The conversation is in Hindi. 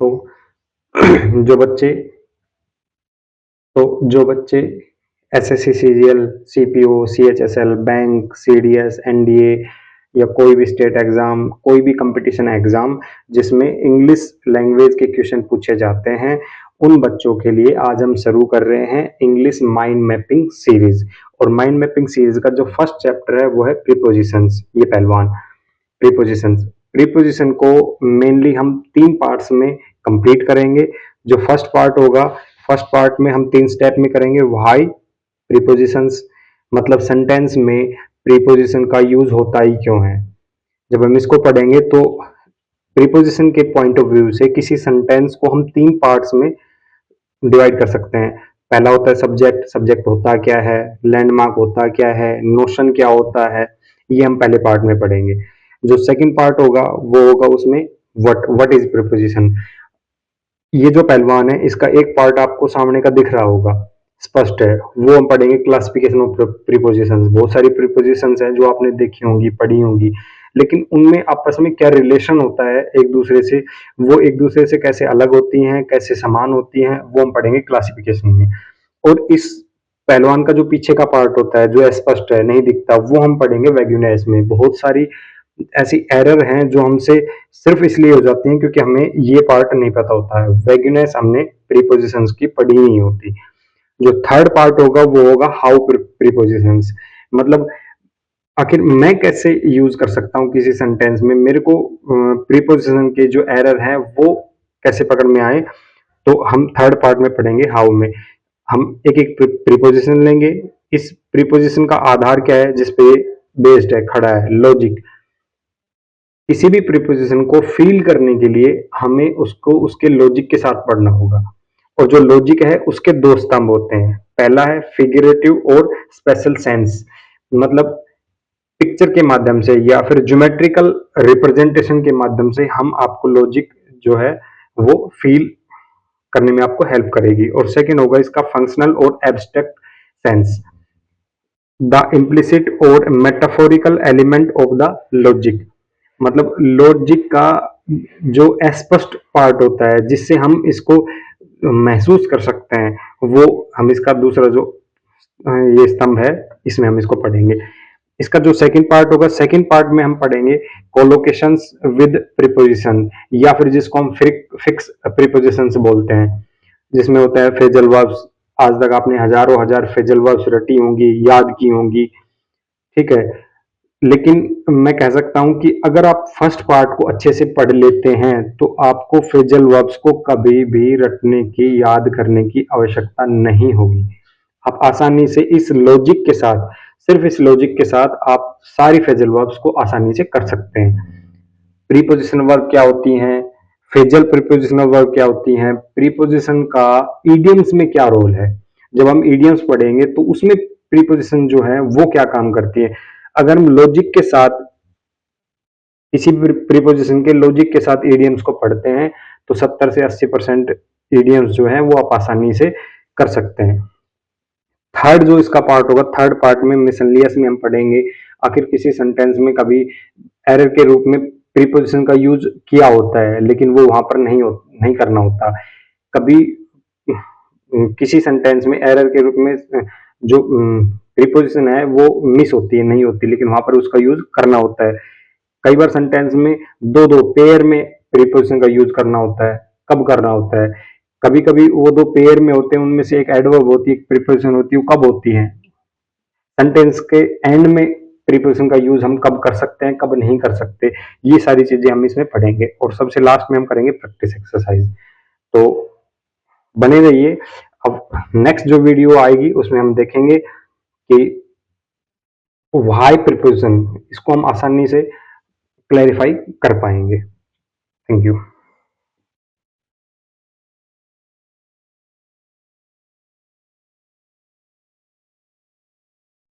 तो जो बच्चे जो बच्चे SSC, CGL, CPO, CHSL, bank, CDS, NDA या कोई भी स्टेट एग्जाम, कोई भी कंपटीशन एग्जाम जिसमें इंग्लिश लैंग्वेज के क्वेश्चन पूछे जाते हैं, उन बच्चों के लिए आज हम शुरू कर रहे हैं इंग्लिश माइंड मैपिंग सीरीज। और माइंड मैपिंग सीरीज का जो फर्स्ट चैप्टर है वो है प्रीपोजिशंस। ये पहलवान प्रीपोजिशंस प्रीपोजिशन को मेनली हम 3 पार्ट्स में कंप्लीट करेंगे। जो फर्स्ट पार्ट होगा, फर्स्ट पार्ट में हम 3 स्टेप में करेंगे व्हाई प्रीपोजिशंस, मतलब सेंटेंस में प्रीपोजिशन का यूज होता ही क्यों है। जब हम इसको पढ़ेंगे तो प्रीपोजिशन के पॉइंट ऑफ व्यू से किसी सेंटेंस को हम 3 पार्ट्स में डिवाइड कर सकते हैं। पहला होता है सब्जेक्ट, सब्जेक्ट होता क्या है, लैंडमार्क होता क्या है, नोशन क्या होता है, ये हम पहले पार्ट में पढ़ेंगे। जो सेकंड पार्ट होगा वो होगा उसमें व्हाट इज प्रीपोजिशन। ये जो पहलवान है इसका एक पार्ट आपको सामने का दिख रहा होगा, स्पष्ट है, वो हम पढ़ेंगे क्लासिफिकेशन ऑफ प्रीपोजिशंस। बहुत सारी प्रीपोजिशंस हैं जो आपने देखी होंगी, पढ़ी होंगी, लेकिन उनमें आपस में क्या रिलेशन होता है एक दूसरे से, वो एक दूसरे से कैसे अलग होती हैं, कैसे समान होती हैं, वो हम पढ़ेंगे क्लासिफिकेशन में। और इस पहलवान का जो पीछे का पार्ट होता है जो अस्पष्ट है, नहीं दिखता, वो हम पढ़ेंगे वैग्यूनेस में। बहुत सारी ऐसी एरर हैं जो हमसे सिर्फ इसलिए हो जाती हैं क्योंकि हमें ये पार्ट नहीं पता होता है। वैग्यूनेस हमने प्रीपोजिशंस की पढ़ी नहीं होती। जो थर्ड पार्ट होगा वो होगा हाउ प्रीपोजिशंस, मतलब आखिर मैं कैसे यूज कर सकता हूँ किसी सेंटेंस में, मेरे को प्रीपोजिशन के जो एरर है वो कैसे पकड़ में आए। तो हम थर्ड पार्ट में पढ़ेंगे हाउ में। हम एक एक प्रीपोजिशन लेंगे, इस प्रीपोजिशन का आधार क्या है जिसपे बेस्ड है, खड़ा है, लॉजिक। किसी भी प्रीपोजिशन को फील करने के लिए हमें उसको उसके लॉजिक के साथ पढ़ना होगा। और जो लॉजिक है उसके 2 स्तंभ होते हैं। पहला है फिगरेटिव और स्पेशल सेंस, मतलब पिक्चर के माध्यम से या फिर ज्योमेट्रिकल रिप्रेजेंटेशन के माध्यम से हम आपको लॉजिक जो है वो फील करने में आपको हेल्प करेगी। और सेकंड होगा इसका फंक्शनल और एब्स्ट्रैक्ट सेंस, द इम्प्लिसिट और metaphorical element of the logic, मतलब लॉजिक का जो अस्पष्ट पार्ट होता है जिससे हम इसको महसूस कर सकते हैं, वो हम इसका दूसरा जो ये स्तंभ है इसमें हम इसको पढ़ेंगे। इसका जो सेकंड पार्ट होगा, सेकंड पार्ट में हम पढ़ेंगे कोलोकेशंस विद प्रीपोजिशन, या फिर जिसको हम फिक्स प्रीपोजिशंस बोलते हैं, जिसमें होता है फ्रेजल वर्ब्स। आज तक आपने हजारों हजार फ्रेजल वर्ब्स रटी होंगी, याद की होंगी, ठीक है। लेकिन मैं कह सकता हूं कि अगर आप फर्स्ट पार्ट को अच्छे से पढ़ लेते हैं तो आपको फ्रेजल वर्ब्स को कभी भी रटने की, याद करने की आवश्यकता नहीं होगी। आप आसानी से इस लॉजिक के साथ, सिर्फ इस लॉजिक के साथ आप सारी फ्रेजल वर्ब्स को आसानी से कर सकते हैं। प्रीपोजिशन वर्ब क्या होती हैं, फ्रेजल प्रीपोजिशनल वर्ब क्या होती हैं, प्रीपोजिशन का इडियम्स में क्या रोल है। जब हम इडियम्स पढ़ेंगे तो उसमें प्रीपोजिशन जो है वो क्या काम करती है। अगर हम लॉजिक के साथ, किसी भी प्रीपोजिशन के लॉजिक के साथ इडियम्स को पढ़ते हैं तो 70 से 80% इडियम्स जो है वो आप आसानी से कर सकते हैं। थर्ड जो इसका पार्ट होगा, थर्ड पार्ट में मिसलेनियस में हम पढ़ेंगे आखिर किसी सेंटेंस में कभी एरर के रूप में प्रीपोजिशन का यूज किया होता है लेकिन वो वहां पर नहीं करना होता। कभी किसी सेंटेंस में एरर के रूप में जो प्रीपोजिशन है वो मिस होती है, नहीं होती, लेकिन वहां पर उसका यूज करना होता है। कई बार सेंटेंस में दो दो पेयर में प्रीपोजिशन का यूज करना होता है। कब करना होता है, कभी कभी वो 2 पेयर में होते हैं, उनमें से एक एडवर्ब होती है, एक प्रीपोजिशन होती है, वो कब होती है, सेंटेंस के एंड में प्रीपोजिशन का यूज हम कब कर सकते हैं, कब नहीं कर सकते, ये सारी चीजें हम इसमें पढ़ेंगे। और सबसे लास्ट में हम करेंगे प्रैक्टिस एक्सरसाइज। तो बने रहिए। अब नेक्स्ट जो वीडियो आएगी उसमें हम देखेंगे कि व्हाई प्रीपोजिशन, इसको हम आसानी से क्लैरिफाई कर पाएंगे। Thank you.